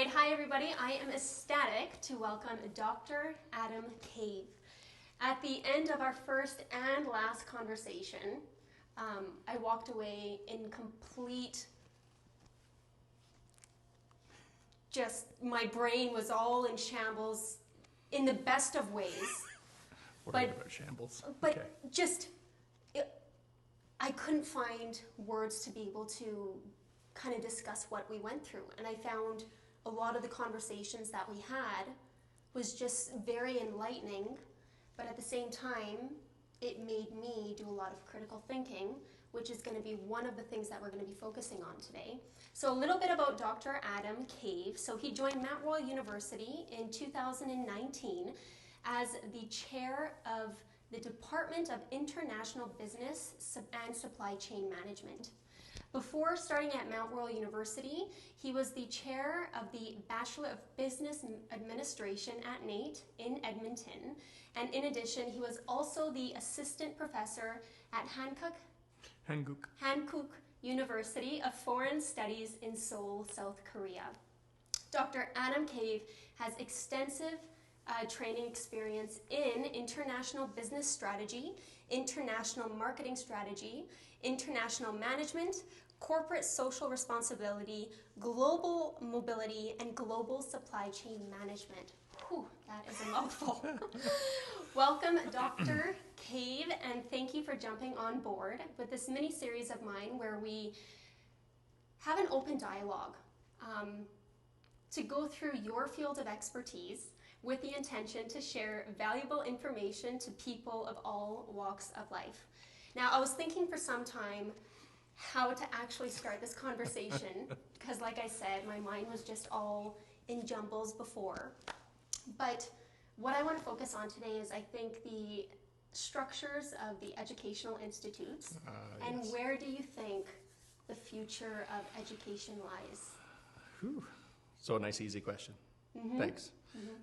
right, hi everybody. I am ecstatic to welcome Dr. Adam Cave. At the end of our first and last conversation, I walked away in complete, my brain was all in shambles in the best of ways. Worried about shambles. But okay. I couldn't find words to be able to kind of discuss what we went through. And I found a lot of the conversations that we had was just very enlightening, but at the same time, it made me do a lot of critical thinking, which is going to be one of the things that we're going to be focusing on today. So a little bit about Dr. Adam Cave. So he joined Mount Royal University in 2019 as the chair of the Department of International Business and Supply Chain Management. Before starting at Mount Royal University, he was the chair of the Bachelor of Business Administration at NAIT in Edmonton. And in addition, he was also the assistant professor at Hankook University of Foreign Studies in Seoul, South Korea. Dr. Adam Cave has extensive training experience in international business strategy, international marketing strategy, international management, corporate social responsibility, global mobility, and global supply chain management. Whew, that is a mouthful. Welcome, Dr. Cave, and thank you for jumping on board with this mini-series of mine where we have an open dialogue to go through your field of expertise with the intention to share valuable information to people of all walks of life. Now, I was thinking for some time how to actually start this conversation because, like I said, my mind was just all in jumbles before. But what I want to focus on today is, I think, the structures of the educational institutes and yes. Where do you think the future of education lies? Whew. So a nice, easy question. Mm-hmm. Thanks.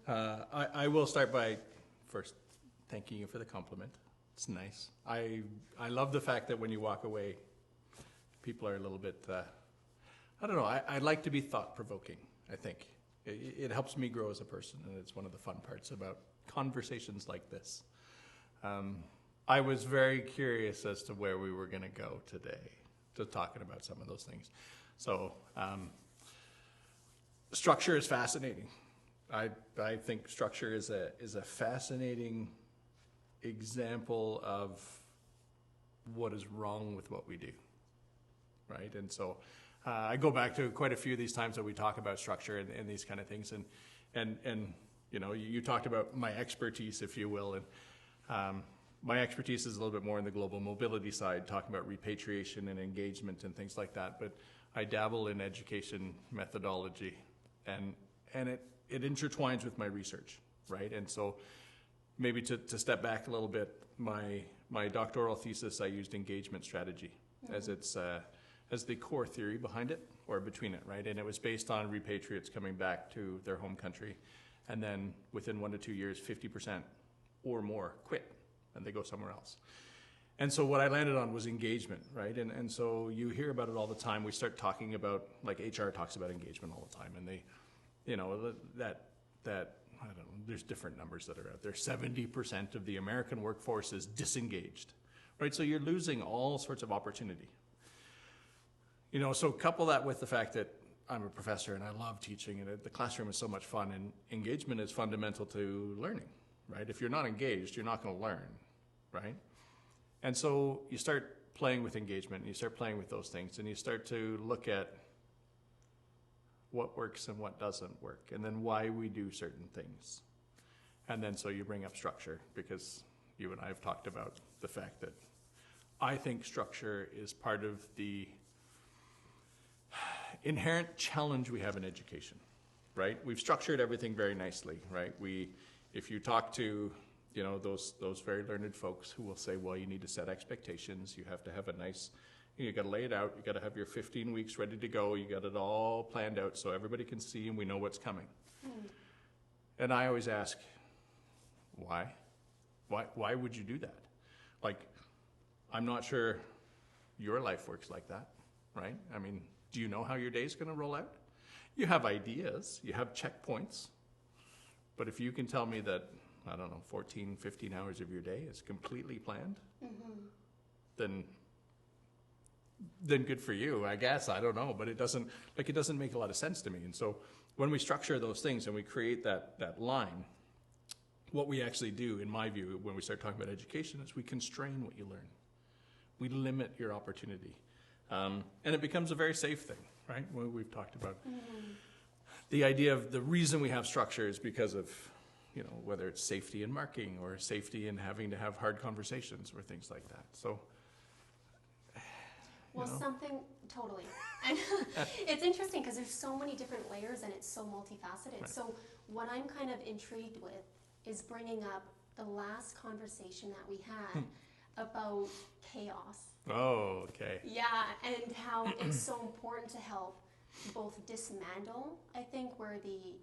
Mm-hmm. I will start by first thanking you for the compliment. It's nice. I love the fact that when you walk away, people are a little bit, I don't know, I like to be thought-provoking, I think. It helps me grow as a person, and it's one of the fun parts about conversations like this. I was very curious as to where we were going to go today, to talking about some of those things. So, structure is fascinating. I think structure is a fascinating example of what is wrong with what we do, right? And so I go back to quite a few of these times that we talk about structure and these kind of things, and you know, you talked about my expertise, if you will, and my expertise is a little bit more in the global mobility side, talking about repatriation and engagement and things like that, but I dabble in education methodology, and it intertwines with my research, right? And so maybe to step back a little bit, my doctoral thesis, I used engagement strategy as the core theory behind it, or between it, right? And it was based on repatriates coming back to their home country, and then within 1 to 2 years, 50% or more quit, and they go somewhere else. And so what I landed on was engagement, right? And so you hear about it all the time. We start talking about, like HR talks about engagement all the time, and they, you know, that I don't know, there's different numbers that are out there. 70% of the American workforce is disengaged, right? So you're losing all sorts of opportunity. You know, so couple that with the fact that I'm a professor and I love teaching, and the classroom is so much fun, and engagement is fundamental to learning, right? If you're not engaged, you're not going to learn, right? And so you start playing with engagement, and you start playing with those things, and you start to look at what works and what doesn't work, and then why we do certain things. And then so you bring up structure, because you and I have talked about the fact that I think structure is part of the inherent challenge we have in education, right? We've structured everything very nicely, right? If you talk to, you know, those very learned folks who will say, well, you need to set expectations, you have to have a nice, you got to lay it out, you got to have your 15 weeks ready to go, you got it all planned out so everybody can see and we know what's coming. And I always ask, why? Why would you do that? Like, I'm not sure your life works like that, right? I mean, do you know how your day's going to roll out? You have ideas, you have checkpoints, but if you can tell me that, I don't know, 14, 15 hours of your day is completely planned, then good for you, I guess. I don't know, but it doesn't make a lot of sense to me. And so when we structure those things and we create that line, what we actually do, in my view, when we start talking about education, is we constrain what you learn. We limit your opportunity. And it becomes a very safe thing, right? We've talked about the idea of the reason we have structure is because of, whether it's safety in marking or safety in having to have hard conversations or things like that. So, totally. And it's interesting because there's so many different layers and it's so multifaceted. Right. So what I'm kind of intrigued with is bringing up the last conversation that we had about chaos. Oh, okay. Yeah, and how it's so important to help both dismantle, I think, where the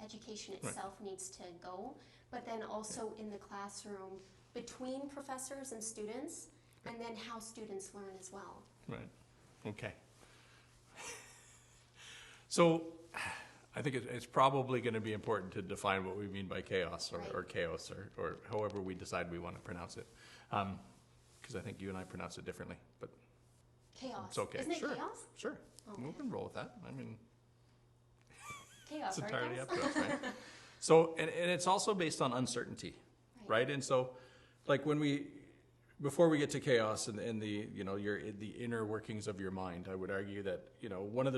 education itself needs to go, but then also in the classroom between professors and students, and then how students learn as well. Right. Okay. So I think it's probably going to be important to define what we mean by chaos or chaos or however we decide we want to pronounce it. Because I think you and I pronounce it differently. But chaos. It's okay. Isn't it chaos? Sure. Okay. We can roll with that. I mean, chaos, it's entirely up to us, right? So, and it's also based on uncertainty, right? And so, like before we get to chaos and the the inner workings of your mind, I would argue that one of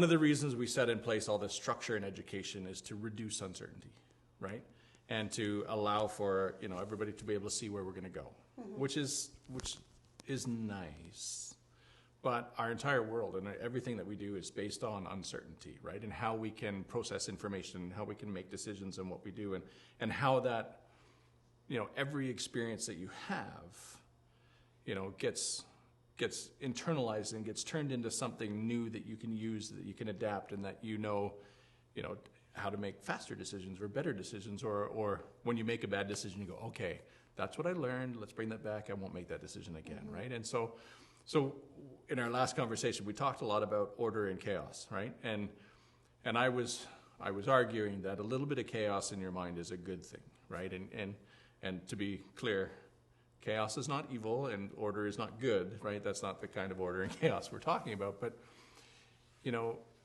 the reasons we set in place all this structure in education is to reduce uncertainty, right? And to allow for everybody to be able to see where we're going to go, which is nice. But our entire world and everything that we do is based on uncertainty, right? And how we can process information, how we can make decisions in what we do, and how that every experience that you have, gets internalized and gets turned into something new that you can use, that you can adapt, and that how to make faster decisions or better decisions, or when you make a bad decision, you go, okay, that's what I learned. Let's bring that back. I won't make that decision again, right? And so in our last conversation, we talked a lot about order and chaos, right? And I was arguing that a little bit of chaos in your mind is a good thing, right? And to be clear, chaos is not evil and order is not good, right? That's not the kind of order and chaos we're talking about. But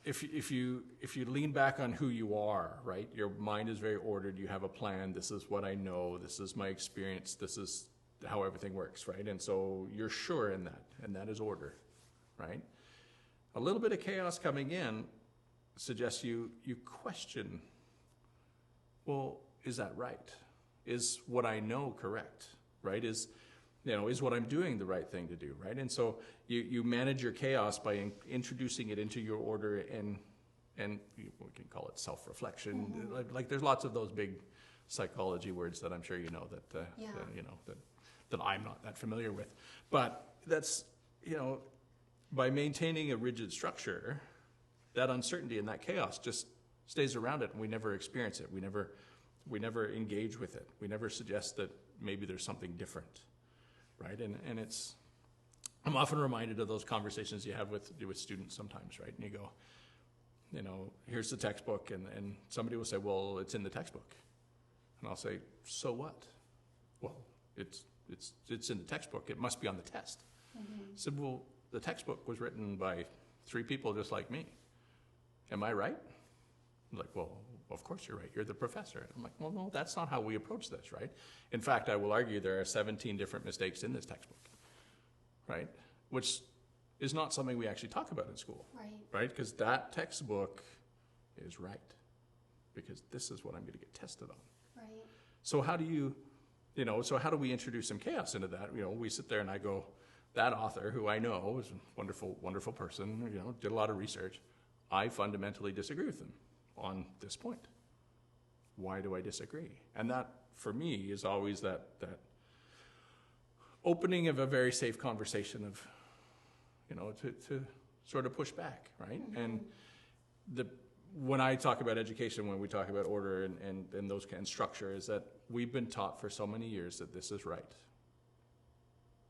if you lean back on who you are, right? Your mind is very ordered. You have a plan. This is what I know. This is my experience. This is how everything works, right? And so you're sure in that, and that is order, right? A little bit of chaos coming in suggests you question, well, is that right? Is what I know correct, right? Is what I'm doing the right thing to do, right? And so you manage your chaos by introducing it into your order, and we can call it self-reflection. Like there's lots of those big psychology words that I'm sure you know that I'm not that familiar with. But that's, by maintaining a rigid structure, that uncertainty and that chaos just stays around it, and we never experience it. We never engage with it. We never suggest that maybe there's something different, right? And I'm often reminded of those conversations you have with students sometimes, right? And you go, here's the textbook, and somebody will say, well, it's in the textbook. And I'll say, so what? Well, it's in the textbook. It must be on the test. I said, well, the textbook was written by 3 people just like me. Am I right? I'm like, well, of course you're right. You're the professor. And I'm like, well, no, that's not how we approach this, right? In fact, I will argue there are 17 different mistakes in this textbook, right? Which is not something we actually talk about in school, right? Because that textbook is right, because this is what I'm going to get tested on. Right. So how do how do we introduce some chaos into that? We sit there and I go, that author, who I know is a wonderful, wonderful person, did a lot of research. I fundamentally disagree with them on this point. Why do I disagree? And that, for me, is always that opening of a very safe conversation of, to sort of push back, right? And when I talk about education, when we talk about order and those kind of structure, is that we've been taught for so many years that this is right.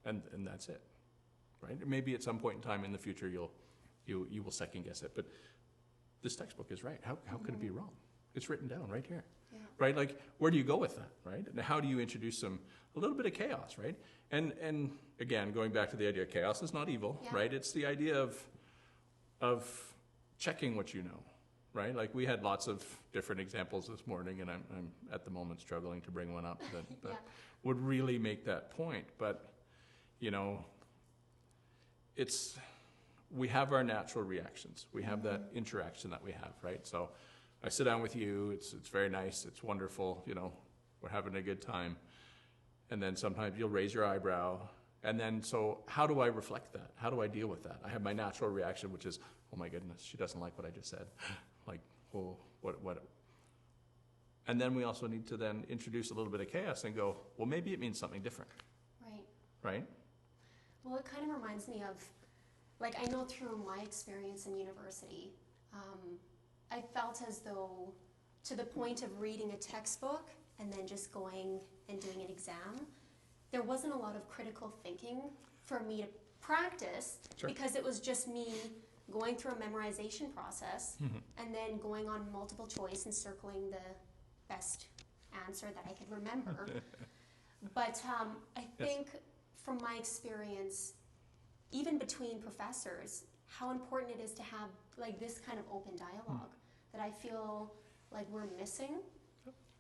And that's it, right? Maybe at some point in time in the future, you will second guess it. But this textbook is right. How could it be wrong? It's written down right here. Yeah. Right? Like, where do you go with that, right? And how do you introduce a little bit of chaos, right? And again, going back to the idea of chaos is not evil, Yeah. right? It's the idea of checking what you know, right? Like, we had lots of different examples this morning, and I'm at the moment struggling to bring one up that Yeah. would really make that point. But, you know, we have our natural reactions. We have that interaction that we have, right? So I sit down with you, it's very nice, it's wonderful, you know, we're having a good time. And then sometimes you'll raise your eyebrow. And then, so how do I reflect that? How do I deal with that? I have my natural reaction, which is, oh my goodness, she doesn't like what I just said. Like, oh, what? And then we also need to then introduce a little bit of chaos and go, well, maybe it means something different, Right. right? Well, it kind of reminds me of, like, I know through my experience in university, I felt as though, to the point of reading a textbook and then just going and doing an exam, there wasn't a lot of critical thinking for me to practice. Sure. Because it was just me going through a memorization process and then going on multiple choice and circling the best answer that I could remember. But I think from my experience, even between professors, how important it is to have like this kind of open dialogue that I feel like we're missing.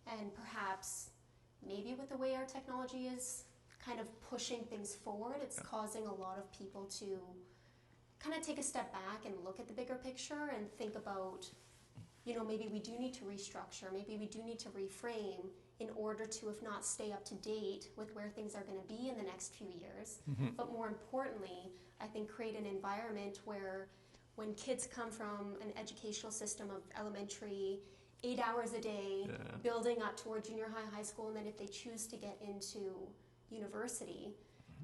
And perhaps maybe with the way our technology is kind of pushing things forward, it's causing a lot of people to kind of take a step back and look at the bigger picture and think about, you know, maybe we do need to restructure, maybe we do need to reframe in order to, if not stay up to date with where things are going to be in the next few years, but more importantly, I think create an environment where when kids come from an educational system of elementary, 8 hours a day, building up toward junior high, high school, and then if they choose to get into university,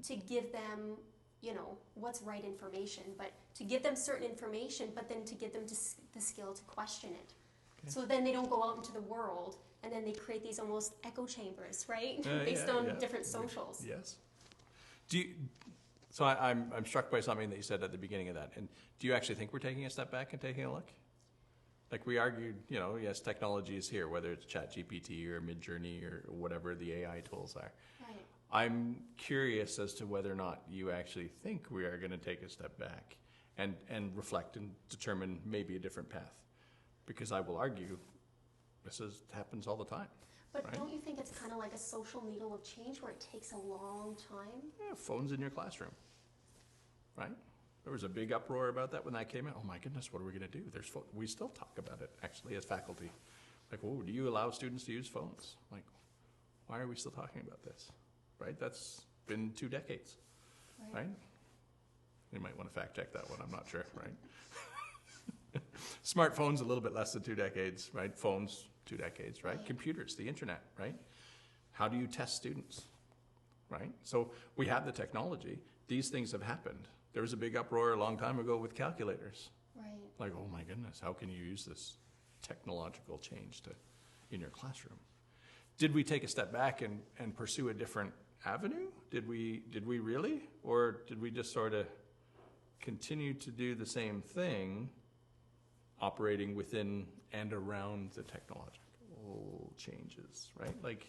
to give them, you know, what's right information, but to give them certain information, but then to give them the skill to question it. Okay. So then they don't go out into the world and then they create these almost echo chambers, right? Based on different socials. Yes. So I'm struck by something that you said at the beginning of that. And do you actually think we're taking a step back and taking a look? Like we argued, you know, yes, technology is here, whether it's ChatGPT or Midjourney or whatever the AI tools are. Right. I'm curious as to whether or not you actually think we are going to take a step back and reflect and determine maybe a different path. Because I will argue this happens all the time. But right? Don't you think it's kind of like a social needle of change where it takes a long time? Yeah, phones in your classroom, right? There was a big uproar about that when that came out. Oh my goodness, what are we going to do? We still talk about it, actually, as faculty. Like, oh, do you allow students to use phones? Like, why are we still talking about this? Right? That's been 2 decades, right? You might want to fact check that one, I'm not sure, right? Smartphones, a little bit less than 2 decades, right? Phones, 2 decades, right? Computers, the internet, right? How do you test students, right? So we have the technology. These things have happened. There was a big uproar a long time ago with calculators. Right. Like, oh my goodness, how can you use this technological change in your classroom? Did we take a step back and pursue a different avenue? Did we really? Or did we just sort of continue to do the same thing, operating within and around the technological changes, right? Like,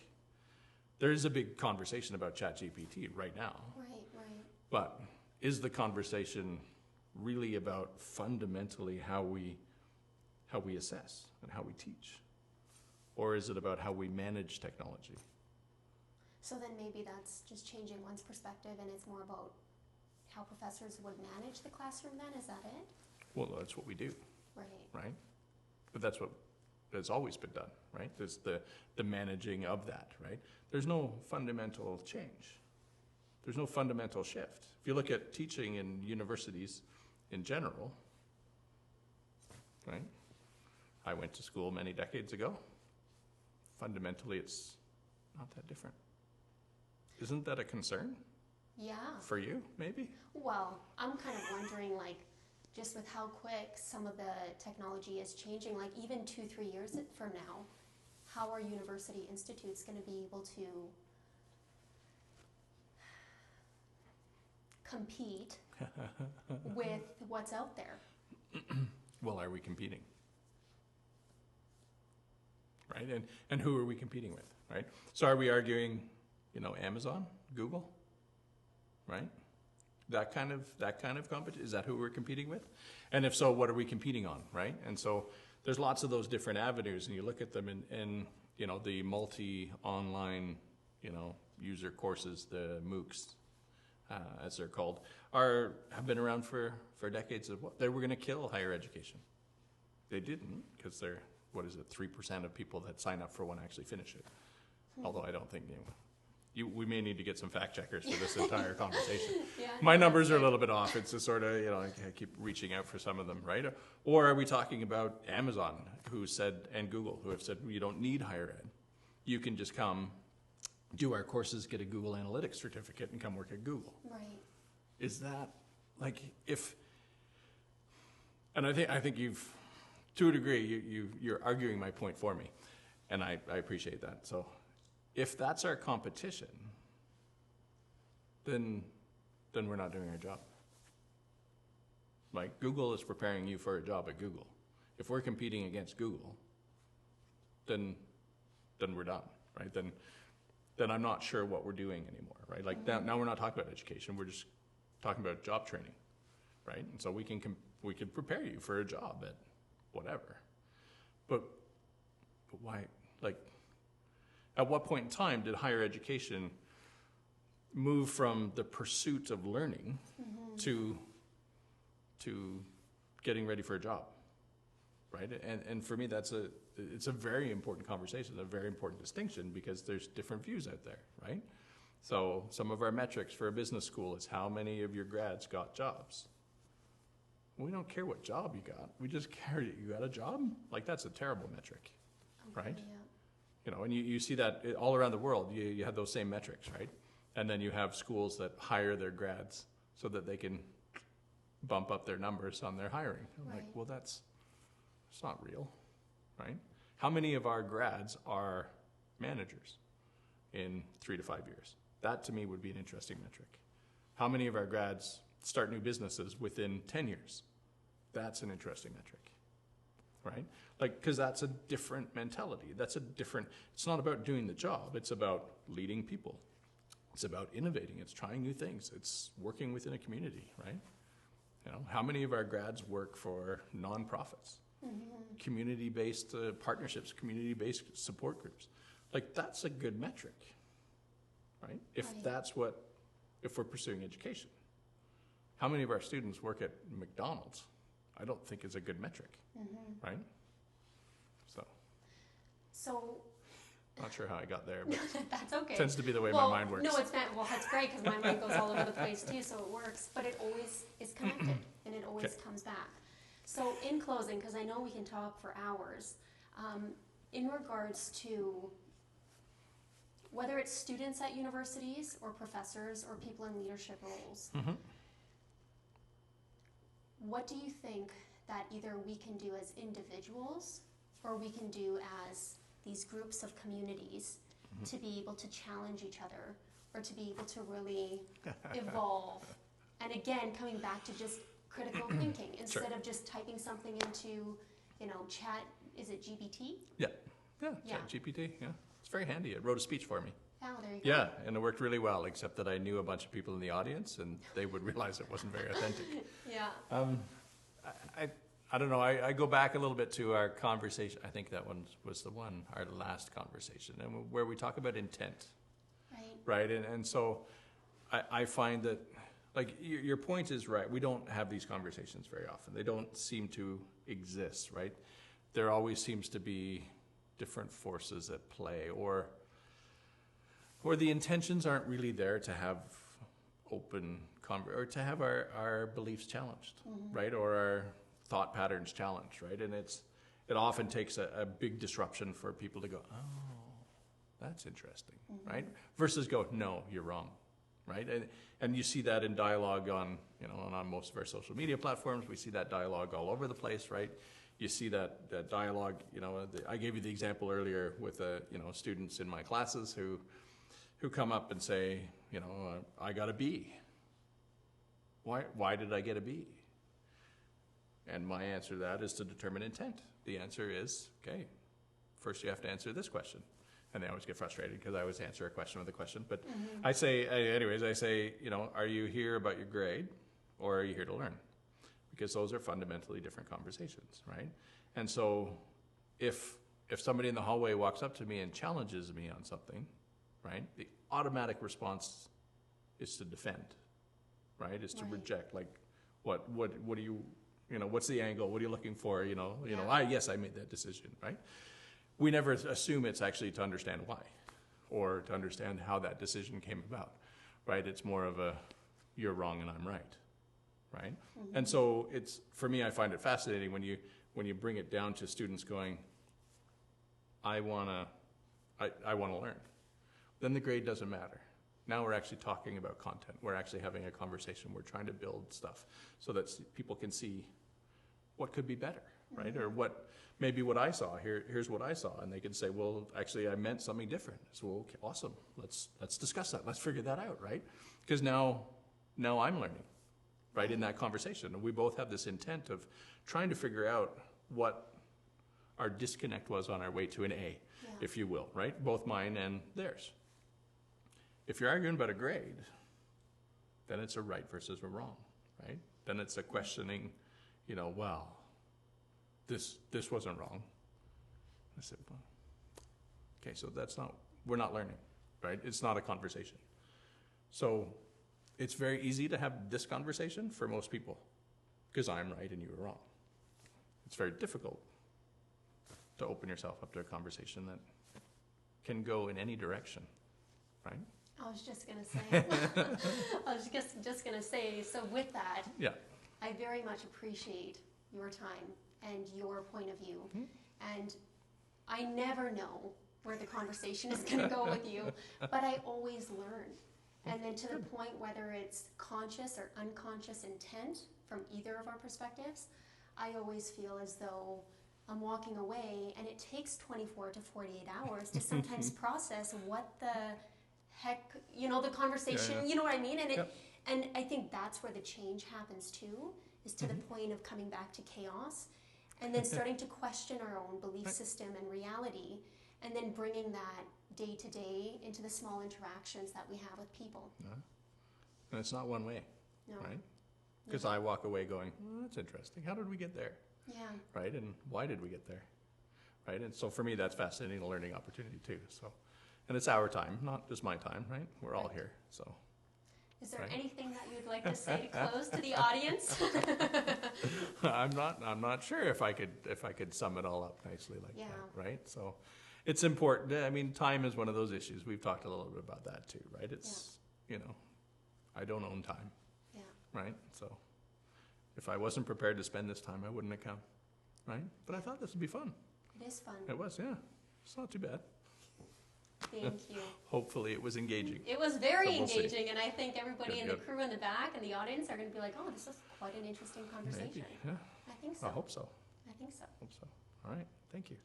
there is a big conversation about ChatGPT right now. Right. But is the conversation really about fundamentally how we assess and how we teach? Or is it about how we manage technology? So then maybe that's just changing one's perspective and it's more about how professors would manage the classroom then? Is that it? Well, that's what we do. Right? But that's what has always been done, right? There's the managing of that, right? There's no fundamental change. There's no fundamental shift. If you look at teaching in universities in general, right? I went to school many decades ago. Fundamentally, it's not that different. Isn't that a concern? Yeah. For you, maybe? Well, I'm kind of wondering, like, just with how quick some of the technology is changing, like even 2-3 years from now, how are university institutes going to be able to compete with what's out there? Well, are we competing? Right? And who are we competing with? Right? So are we arguing, Amazon, Google? Right? That kind of competition, is that who we're competing with? And if so, what are we competing on? Right? And so there's lots of those different avenues, and you look at them in the multi-online, user courses, the MOOCs, as they're called, have been around for decades. They were going to kill higher education. They didn't, because they're, 3% of people that sign up for one actually finish it. Although I don't think, we may need to get some fact checkers for this entire conversation. Yeah, My numbers are a little bit off. It's a sort of, I keep reaching out for some of them, right? Or are we talking about Amazon, and Google, who have said, you don't need higher ed. You can just come, do our courses, get a Google Analytics certificate, and come work at Google. Right. Is that, and I think you've, to a degree, you're arguing my point for me, and I appreciate that. So if that's our competition, then we're not doing our job. Like, Google is preparing you for a job at Google. If we're competing against Google, then we're done, right? Then I'm not sure what we're doing anymore, right? Like, now we're not talking about education, we're just talking about job training, right? And so we can prepare you for a job at whatever. But why, at what point in time did higher education move from the pursuit of learning to getting ready for a job, right? And for me, it's a very important conversation, a very important distinction, because there's different views out there, right? So some of our metrics for a business school is how many of your grads got jobs. We don't care what job you got. We just care that you got a job. That's a terrible metric, right? Yeah. And you see that all around the world. You have those same metrics, right? And then you have schools that hire their grads so that they can bump up their numbers on their hiring. I'm like, well, it's not real, right? How many of our grads are managers in 3 to 5 years? That to me would be an interesting metric. How many of our grads start new businesses within 10 years? That's an interesting metric, right? Because that's a different mentality. It's not about doing the job. It's about leading people. It's about innovating. It's trying new things. It's working within a community, right? How many of our grads work for nonprofits, community-based partnerships, community-based support groups? That's a good metric, right? If we're pursuing education. How many of our students work at McDonald's? I don't think is a good metric, right? So not sure how I got there, but that's okay. Tends to be the way my mind works. No, it's not. Well, that's great, because my mind goes all over the place too, so it works. But it always is connected, and it always comes back. So in closing, because I know we can talk for hours, in regards to whether it's students at universities or professors or people in leadership roles, what do you think that either we can do as individuals or we can do as these groups of communities to be able to challenge each other or to be able to really evolve? And again, coming back to just critical thinking instead of just typing something into, chat, is it GPT? Yeah, chat GPT, yeah. It's very handy. It wrote a speech for me. Oh, there you go. Yeah, and it worked really well, except that I knew a bunch of people in the audience and they would realize it wasn't very authentic. Yeah. I don't know, I go back a little bit to our conversation. I think that one was our last conversation, and where we talk about intent. Right? And so I find that, your point is right. We don't have these conversations very often. They don't seem to exist, right? There always seems to be different forces at play, or the intentions aren't really there to have open or to have our beliefs challenged, right? Or our thought patterns challenged, right? And it often takes a big disruption for people to go, oh, that's interesting, right? Versus go, no, you're wrong, right? And you see that in dialogue on most of our social media platforms. We see that dialogue all over the place, right? You see that dialogue, I gave you the example earlier with students in my classes who come up and say, I got a B. Why did I get a B? And my answer to that is to determine intent. The answer is, okay, first you have to answer this question. And they always get frustrated because I always answer a question with a question. But I say, are you here about your grade or are you here to learn? Because those are fundamentally different conversations, right? And so if somebody in the hallway walks up to me and challenges me on something, right, the automatic response is to defend, right? Is to reject, like, what do you, what's the angle? What are you looking for? Yes, I made that decision, right? We never assume it's actually to understand why or to understand how that decision came about, right? It's more of a, you're wrong and I'm right, right? And so it's, for me, I find it fascinating when you bring it down to students going, I want to learn. Then the grade doesn't matter. Now we're actually talking about content. We're actually having a conversation. We're trying to build stuff so that people can see what could be better, right? Or maybe what I saw, here's what I saw. And they can say, well, actually I meant something different. So, well, okay, awesome. Let's discuss that. Let's figure that out, right? Because now I'm learning, right, in that conversation. And we both have this intent of trying to figure out what our disconnect was on our way to an A, if you will, right? Both mine and theirs. If you're arguing about a grade, then it's a right versus a wrong, right? Then it's a questioning, well, this wasn't wrong. I said, well, okay, so we're not learning, right? It's not a conversation. So it's very easy to have this conversation for most people because I'm right and you were wrong. It's very difficult to open yourself up to a conversation that can go in any direction, right? I was just going to say, just going to say, so with that, I very much appreciate your time and your point of view. And I never know where the conversation is going to go with you, but I always learn. And then to the point, whether it's conscious or unconscious intent from either of our perspectives, I always feel as though I'm walking away, and it takes 24 to 48 hours to sometimes process what the heck, the conversation, you know what I mean? And and I think that's where the change happens too, is to the point of coming back to chaos, and then starting to question our own belief system and reality, and then bringing that day to day into the small interactions that we have with people. And it's not one way, right? Because I walk away going, well, that's interesting. How did we get there? Yeah. Right? And why did we get there? Right? And so for me, that's fascinating, a learning opportunity too. So, and it's our time, not just my time, right? We're all here. So. Is there anything that you'd like to say to close to the audience? I'm not sure if I could sum it all up nicely like that, right? So it's important. I mean, time is one of those issues. We've talked a little bit about that too, right? It's, I don't own time, right? So if I wasn't prepared to spend this time, I wouldn't have come, right? But I thought this would be fun. It is fun. It was, yeah. It's not too bad. Thank you. Hopefully it was engaging. It was very engaging, and I think everybody in the crew in the back and the audience are going to be like, oh, this is quite an interesting conversation. Maybe, yeah. I think so. I hope so. I think so. Hope so. All right. Thank you.